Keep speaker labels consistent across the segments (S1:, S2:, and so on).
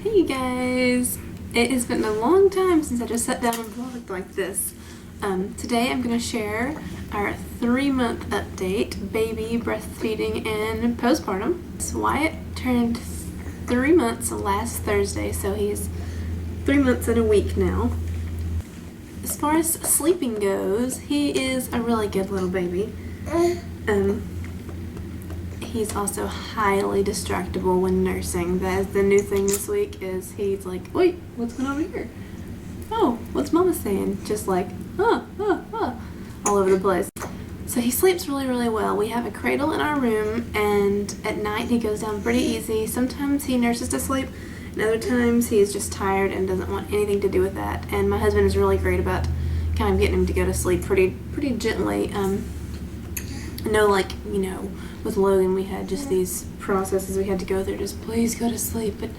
S1: Hey guys! It has been a long time since I just sat down and vlogged like this. Today I'm going to share our 3-month update, baby, breastfeeding, and postpartum. So Wyatt turned 3 months last Thursday, so he's 3 months and a week now. As far as sleeping goes, he is a really good little baby. He's also highly distractible when nursing. That's the new thing this week is he's like, wait, what's going on over here? Oh, what's mama saying? Just like, all over the place. So he sleeps really, really well. We have a cradle in our room, and at night he goes down pretty easy. Sometimes he nurses to sleep, and other times he's just tired and doesn't want anything to do with that. And my husband is really great about kind of getting him to go to sleep pretty gently. No, like, you know, with Logan we had just these processes we had to go through, just please go to sleep, but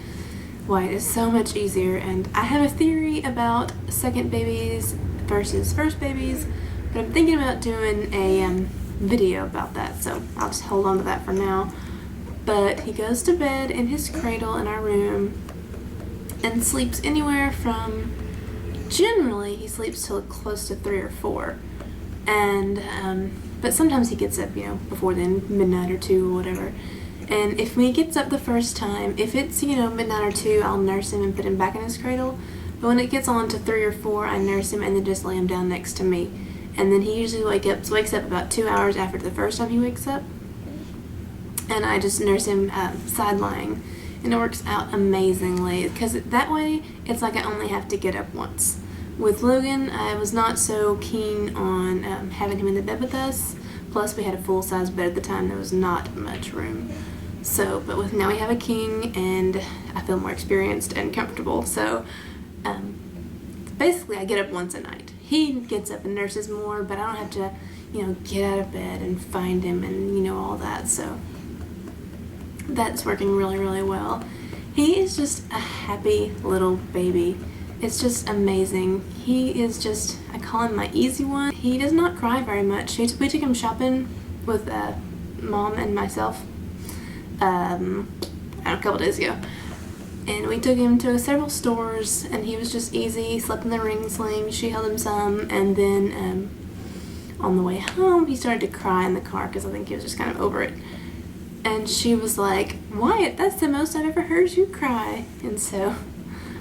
S1: Wyatt is so much easier. And I have a theory about second babies versus first babies, but I'm thinking about doing a video about that, so I'll just hold on to that for now. But he goes to bed in his cradle in our room and sleeps anywhere from, generally he sleeps till close to 3 or 4, and but sometimes he gets up, you know, before then, midnight or 2 or whatever. And if he gets up the first time, if it's, you know, midnight or 2, I'll nurse him and put him back in his cradle. But when it gets on to 3 or 4, I nurse him and then just lay him down next to me. And then he usually wakes up about 2 hours after the first time he wakes up. And I just nurse him side lying. And it works out amazingly, because that way it's like I only have to get up once. With Logan, I was not so keen on having him in the bed with us. Plus, we had a full-size bed at the time. There was not much room. So, but now we have a king, and I feel more experienced and comfortable. So, basically, I get up once a night. He gets up and nurses more, but I don't have to, you know, get out of bed and find him and, you know, all that. So, that's working really, really well. He is just a happy little baby. It's just amazing. He is just, I call him my easy one. He does not cry very much. We took him shopping with Mom and myself a couple days ago. And we took him to several stores, and he was just easy. He slept in the ring sling. She held him some, and then on the way home, he started to cry in the car because I think he was just kind of over it. And she was like, Wyatt, that's the most I've ever heard you cry. And so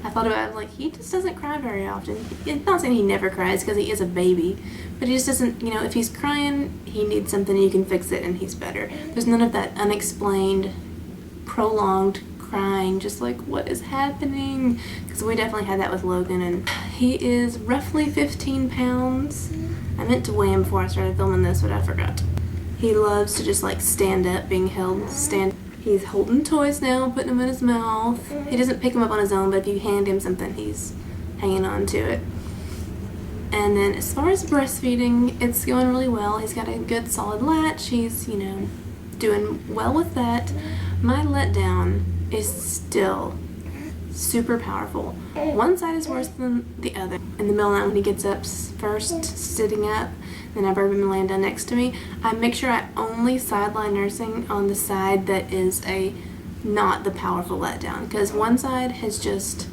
S1: I thought about it, like, he just doesn't cry very often. I'm not saying he never cries, because he is a baby, but he just doesn't, you know, if he's crying, he needs something, you can fix it, and he's better. There's none of that unexplained, prolonged crying, just like, what is happening? Because we definitely had that with Logan, and he is roughly 15 pounds. I meant to weigh him before I started filming this, but I forgot. He loves to just, like, stand up, being held, He's holding toys now, putting them in his mouth. He doesn't pick them up on his own, but if you hand him something, he's hanging on to it. And then as far as breastfeeding, it's going really well. He's got a good solid latch. He's, you know, doing well with that. My letdown is still super powerful. One side is worse than the other. In the middle of the night when he gets up first, sitting up, then I've him laying down next to me, I make sure I only sideline nursing on the side that is not the powerful letdown, because one side has just,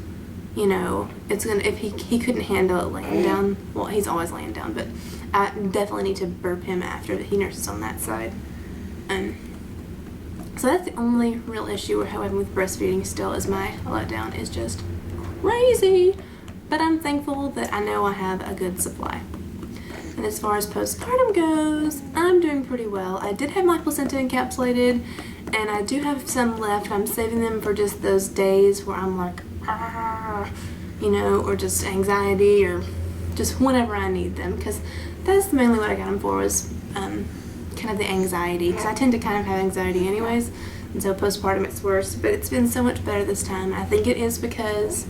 S1: you know, it's gonna, if he couldn't handle it laying down, well, he's always laying down, but I definitely need to burp him after he nurses on that side. So that's the only real issue we're having with breastfeeding still, is my letdown is just crazy, but I'm thankful that I know I have a good supply. And as far as postpartum goes, I'm doing pretty well. I did have my placenta encapsulated, and I do have some left. I'm saving them for just those days where I'm like, you know, or just anxiety, or just whenever I need them, because that's mainly what I got them for, was kind of the anxiety, because I tend to kind of have anxiety anyways, and so postpartum it's worse, but it's been so much better this time. I think it is because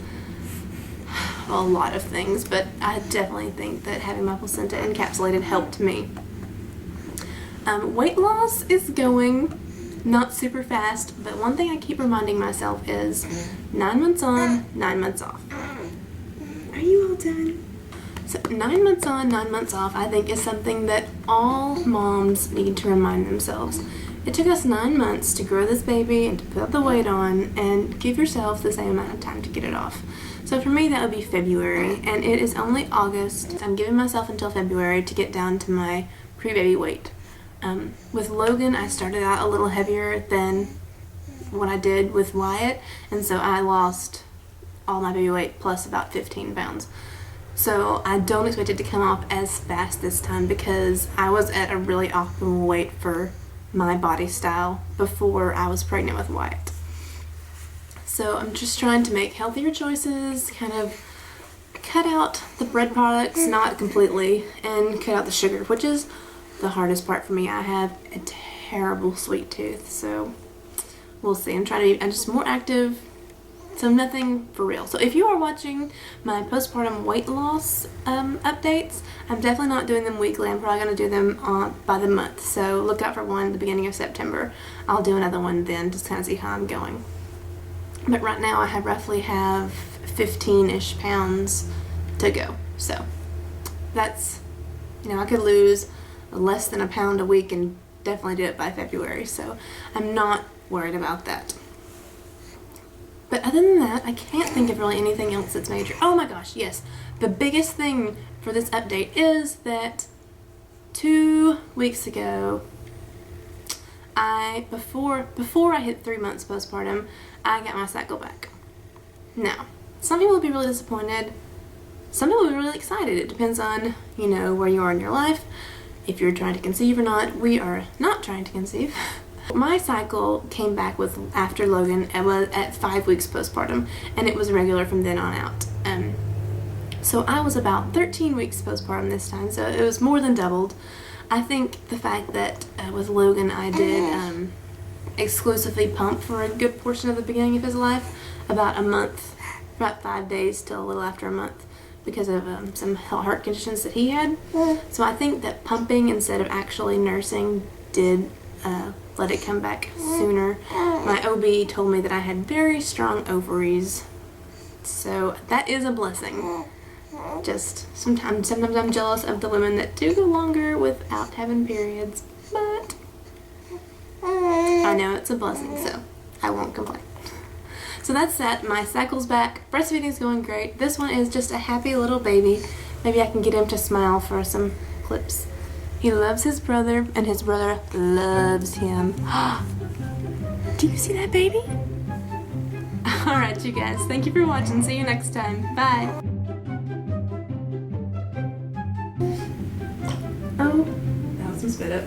S1: a lot of things, but I definitely think that having my placenta encapsulated helped me. Weight loss is going not super fast, but one thing I keep reminding myself is 9 months on, 9 months off. Are you all done? So 9 months on, 9 months off, I think is something that all moms need to remind themselves, It took us 9 months to grow this baby and to put the weight on, and give yourself the same amount of time to get it off. So for me, that would be February, and it is only August. I'm giving myself until February to get down to my pre-baby weight. With Logan, I started out a little heavier than what I did with Wyatt, and so I lost all my baby weight plus about 15 pounds. So I don't expect it to come off as fast this time, because I was at a really optimal weight for my body style before I was pregnant with Wyatt. So I'm just trying to make healthier choices, kind of cut out the bread products, not completely, and cut out the sugar, which is the hardest part for me. I have a terrible sweet tooth, so we'll see. I'm trying to be just more active, so nothing for real. So if you are watching my postpartum weight loss updates, I'm definitely not doing them weekly. I'm probably going to do them by the month. So look out for one at the beginning of September. I'll do another one then, just kind of see how I'm going. But right now I roughly have 15-ish pounds to go. So that's, I could lose less than a pound a week and definitely do it by February. So I'm not worried about that. But other than that, I can't think of really anything else that's major. Oh my gosh, yes. The biggest thing for this update is that 2 weeks ago, before I hit 3 months postpartum, I got my cycle back. Now, some people will be really disappointed. Some people will be really excited. It depends on, where you are in your life, if you're trying to conceive or not. We are not trying to conceive. My cycle came back after Logan. I was at 5 weeks postpartum, and it was regular from then on out. So I was about 13 weeks postpartum this time, so it was more than doubled. I think the fact that with Logan I did exclusively pump for a good portion of the beginning of his life, about a month, about 5 days till a little after a month, because of some heart conditions that he had. So I think that pumping instead of actually nursing did let it come back sooner. My OB told me that I had very strong ovaries, so that is a blessing. Just sometimes I'm jealous of the women that do go longer without having periods, but I know it's a blessing, so I won't complain. So that's that. My cycle's back. Breastfeeding is going great. This one is just a happy little baby. Maybe I can get him to smile for some clips. He loves his brother, and his brother loves him. Do you see that baby? Alright, you guys. Thank you for watching. See you next time. Bye. Oh, that was some spit up.